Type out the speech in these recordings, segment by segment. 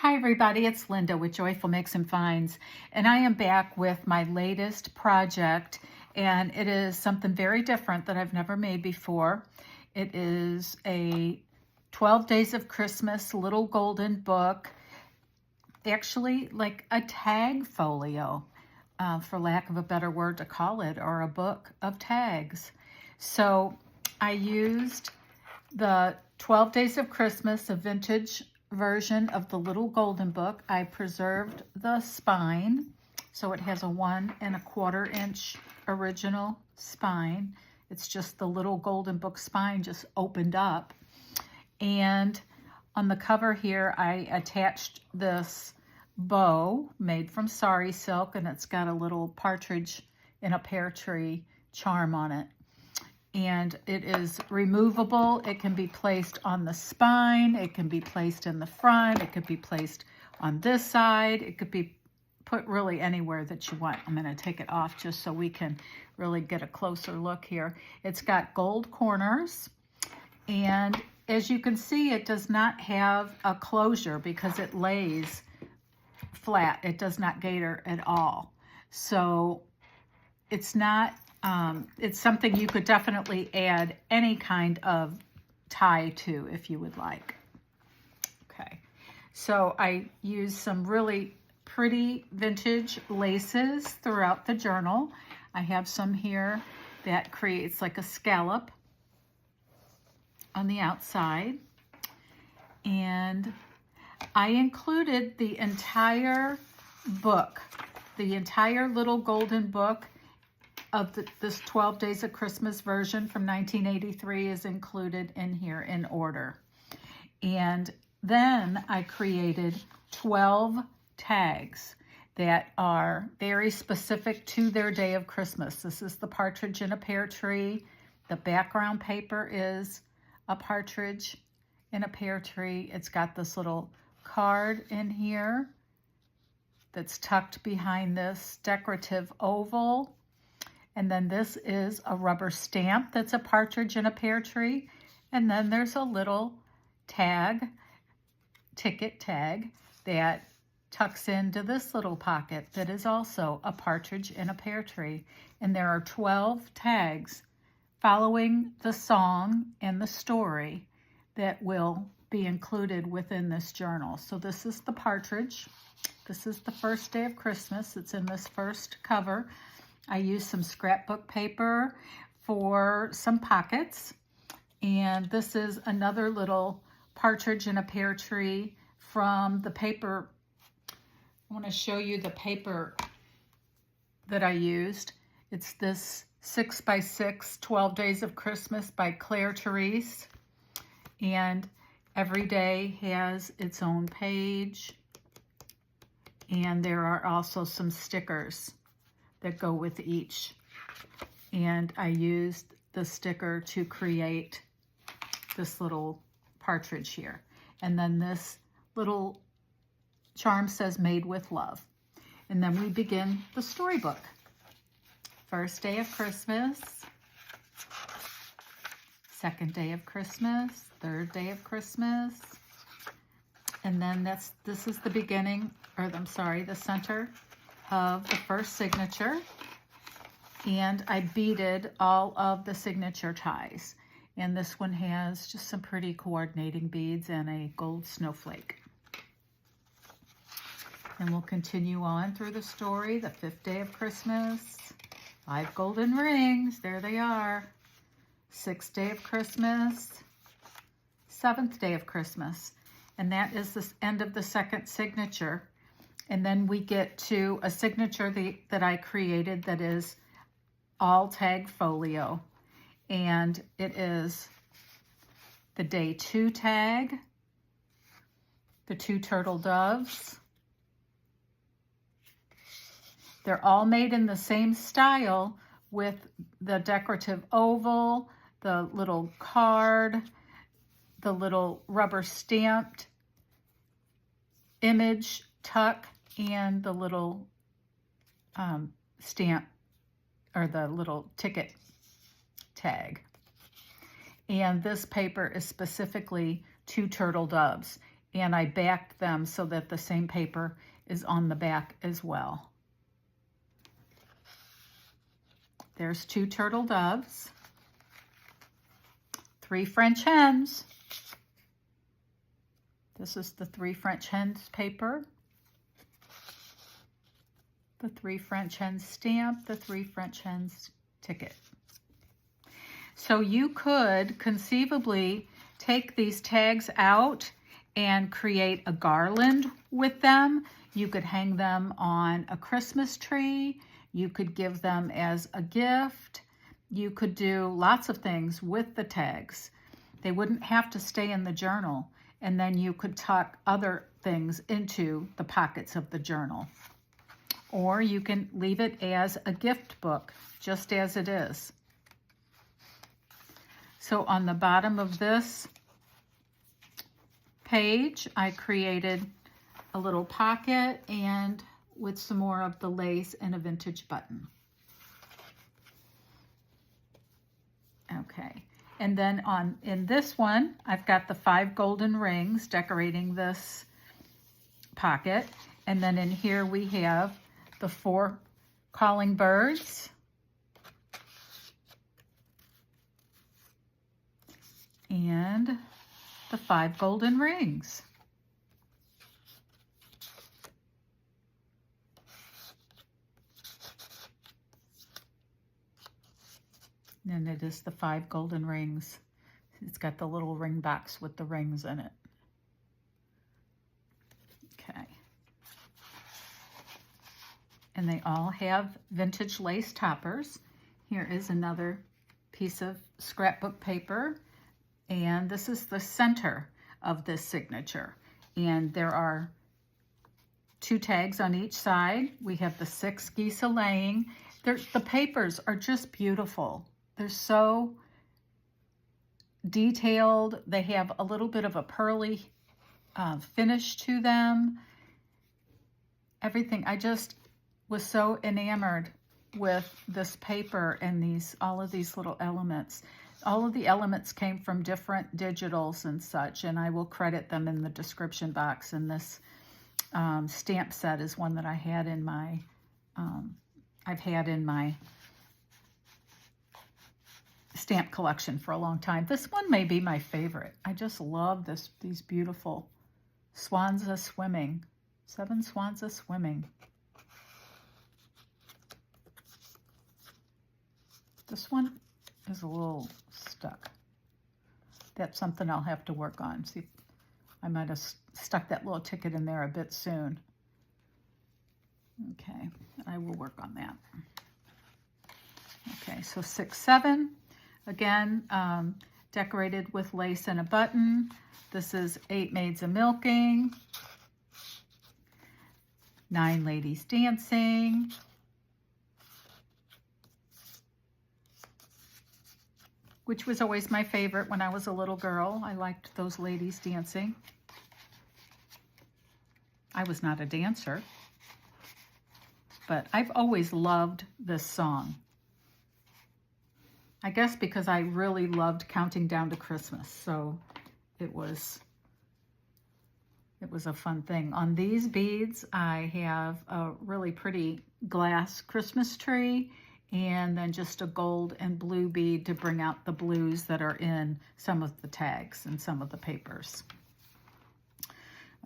Hi everybody, it's Linda with Joyful Makes and Finds, and I am back with my latest project, and it is something very different that I've never made before. It is a 12 Days of Christmas little golden book, actually like a tag folio, for lack of a better word to call it, or a book of tags. So I used the 12 Days of Christmas, a vintage version of the little golden book. I preserved the spine, so it has a 1¼ inch original spine. It's just the little golden book spine just opened up. And on the cover here, I attached this bow made from sari silk, and it's got a little partridge in a pear tree charm on it. And it is removable. It can be placed on the spine. It can be placed in the front. It could be placed on this side. It could be put really anywhere that you want. I'm going to take it off just so we can really get a closer look here. It's got gold corners, and as you can see, it does not have a closure because it lays flat. It does not gaiter at all. So it's not it's something you could definitely add any kind of tie to if you would like. Okay, so I used some really pretty vintage laces throughout the journal. I have some here that creates like a scallop on the outside. And I included the entire book, the entire little golden book of this 12 Days of Christmas version from 1983 is included in here in order. And then I created 12 tags that are very specific to their day of Christmas. This is the partridge in a pear tree. The background paper is a partridge in a pear tree. It's got this little card in here that's tucked behind this decorative oval. And then this is a rubber stamp that's a partridge in a pear tree. And then there's a little tag, ticket tag, that tucks into this little pocket that is also a partridge in a pear tree. And there are 12 tags following the song and the story that will be included within this journal. So this is the partridge. This is the first day of Christmas. It's in this first cover. I used some scrapbook paper for some pockets. And this is another little partridge in a pear tree from the paper. I want to show you the paper that I used. It's this 6x6 12 Days of Christmas by Claire Therese. And every day has its own page. And there are also some stickers that go with each. And I used the sticker to create this little partridge here. And then this little charm says made with love. And then we begin the storybook. First day of Christmas, second day of Christmas, third day of Christmas. And then this is the beginning, or I'm sorry, the center of the first signature. And I beaded all of the signature ties. And this one has just some pretty coordinating beads and a gold snowflake. And we'll continue on through the story. The 5th day of Christmas, 5 golden rings, there they are. 6th day of Christmas, 7th day of Christmas. And that is the end of the second signature. And then we get to a signature that I created that is all tag folio. And it is the day 2 tag, the 2 turtle doves. They're all made in the same style with the decorative oval, the little card, the little rubber stamped image tuck, and the little stamp, or the little ticket tag. And this paper is specifically 2 turtle doves. and I backed them so that the same paper is on the back as well. There's 2 turtle doves, 3 French hens. This is the 3 French hens paper, the 3 French hens stamp, the 3 French hens ticket. So you could conceivably take these tags out and create a garland with them. You could hang them on a Christmas tree. You could give them as a gift. You could do lots of things with the tags. They wouldn't have to stay in the journal, and then you could tuck other things into the pockets of the journal. Or you can leave it as a gift book, just as it is. So on the bottom of this page, I created a little pocket and with some more of the lace and a vintage button. Okay, and then in this one, I've got the 5 golden rings decorating this pocket. And then in here we have the 4 calling birds. And the 5 golden rings. And it is the 5 golden rings. It's got the little ring box with the rings in it. Okay. And they all have vintage lace toppers. Here is another piece of scrapbook paper. And this is the center of this signature. And there are 2 tags on each side. We have the 6 geese a-laying. The papers are just beautiful. They're so detailed. They have a little bit of a pearly finish to them. Everything. I just was so enamored with this paper and all of these little elements. All of the elements came from different digitals and such, and I will credit them in the description box. And this stamp set is one that I had in my, I've had in my stamp collection for a long time. This one may be my favorite. I just love these beautiful swans a-swimming. 7 swans a-swimming. This one is a little stuck. That's something I'll have to work on. See, I might have stuck that little ticket in there a bit soon. Okay, I will work on that. Okay, so 6, 7. Again, decorated with lace and a button. This is 8 maids a-milking. 9 ladies dancing. Which was always my favorite when I was a little girl. I liked those ladies dancing. I was not a dancer, but I've always loved this song. I guess because I really loved counting down to Christmas, so it was a fun thing. On these beads, I have a really pretty glass Christmas tree, and then just a gold and blue bead to bring out the blues that are in some of the tags and some of the papers.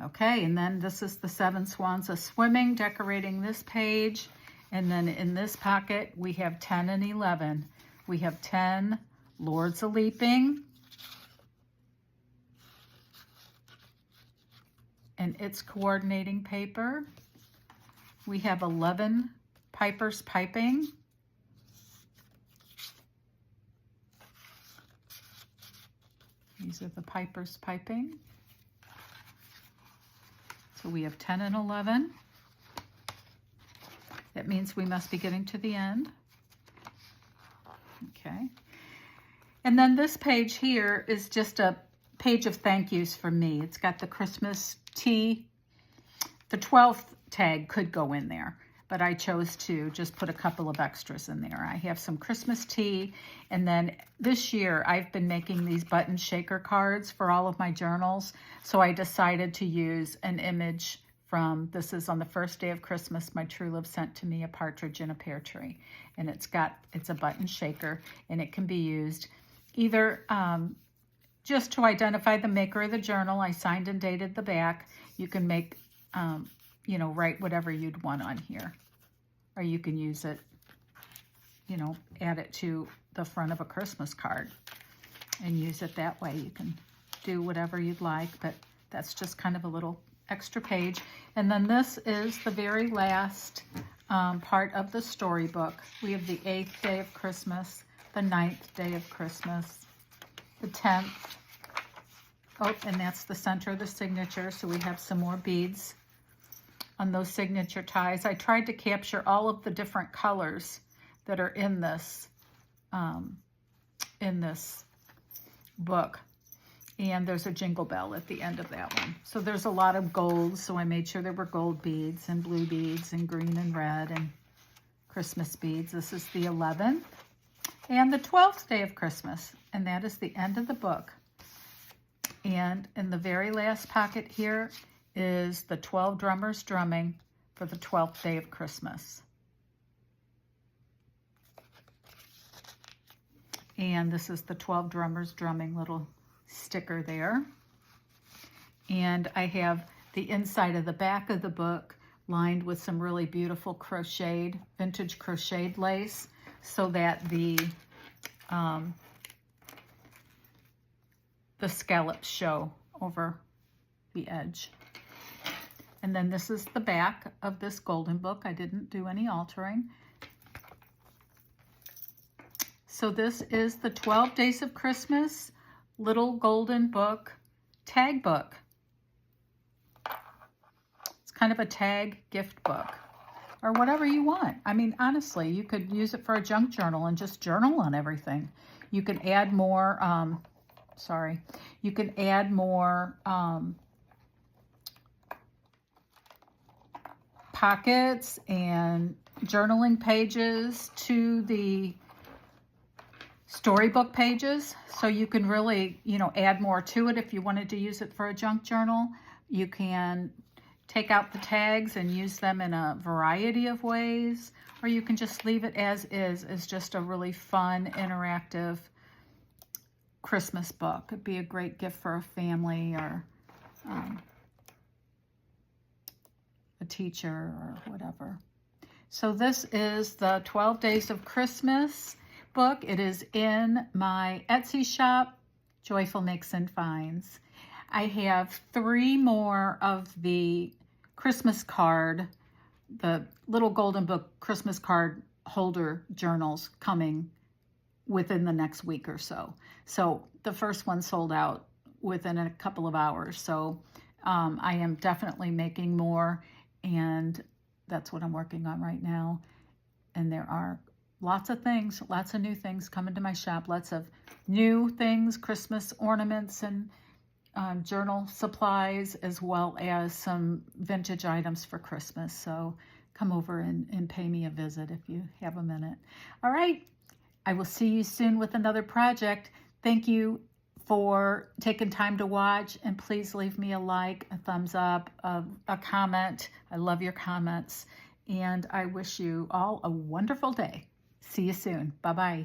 Okay, and then this is the 7 swans a-swimming, decorating this page. And then in this pocket, we have 10 and 11. We have 10 lords a-leaping. And it's coordinating paper. We have 11 pipers piping. These are the pipers piping. So we have 10 and 11. That means we must be getting to the end. Okay. And then this page here is just a page of thank yous for me. It's got the Christmas tea. The 12th tag could go in there. but I chose to just put a couple of extras in there. I have some Christmas tea, and then this year I've been making these button shaker cards for all of my journals, so I decided to use an image from, this is on the first day of Christmas, my true love sent to me a partridge in a pear tree, and it's a button shaker, and it can be used either just to identify the maker of the journal. I signed and dated the back. You can make, you know, write whatever you'd want on here. Or you can use it, you know, add it to the front of a Christmas card and use it that way. You can do whatever you'd like, but that's just kind of a little extra page. And then this is the very last part of the storybook. We have the 8th day of Christmas, the 9th day of Christmas, the 10th. Oh, and that's the center of the signature, so we have some more beads on those signature ties. I tried to capture all of the different colors that are in this book. And there's a jingle bell at the end of that one. So there's a lot of gold, so I made sure there were gold beads and blue beads and green and red and Christmas beads. This is the 11th and the 12th day of Christmas, and that is the end of the book. And in the very last pocket here is the 12 drummers drumming for the 12th day of Christmas. And this is the 12 drummers drumming little sticker there. And I have the inside of the back of the book lined with some really beautiful crocheted, vintage crocheted lace, so that the scallops show over the edge. And then this is the back of this golden book. I didn't do any altering. So this is the 12 Days of Christmas Little Golden Book tag book. It's kind of a tag gift book or whatever you want. I mean, honestly, you could use it for a junk journal and just journal on everything. You can add more, you can add more pockets and journaling pages to the storybook pages, so you can really, you know, add more to it. If you wanted to use it for a junk journal, you can take out the tags and use them in a variety of ways, or you can just leave it as is, as just a really fun, interactive Christmas book. It'd be a great gift for a family or a teacher or whatever. So this is the 12 Days of Christmas book. It is in my Etsy shop, Joyful Makes and Finds. I have 3 more of the Christmas card, the Little Golden Book Christmas card holder journals coming within the next week or so. So the first one sold out within a couple of hours. So I am definitely making more, and that's what I'm working on right now. And there are lots of things, lots of new things coming to my shop, lots of new things, Christmas ornaments and journal supplies, as well as some vintage items for Christmas. So come over and pay me a visit if you have a minute. All right, I will see you soon with another project. Thank you for taking time to watch, and please leave me a like, a thumbs up, a comment. I love your comments, and I wish you all a wonderful day. See you soon. Bye-bye.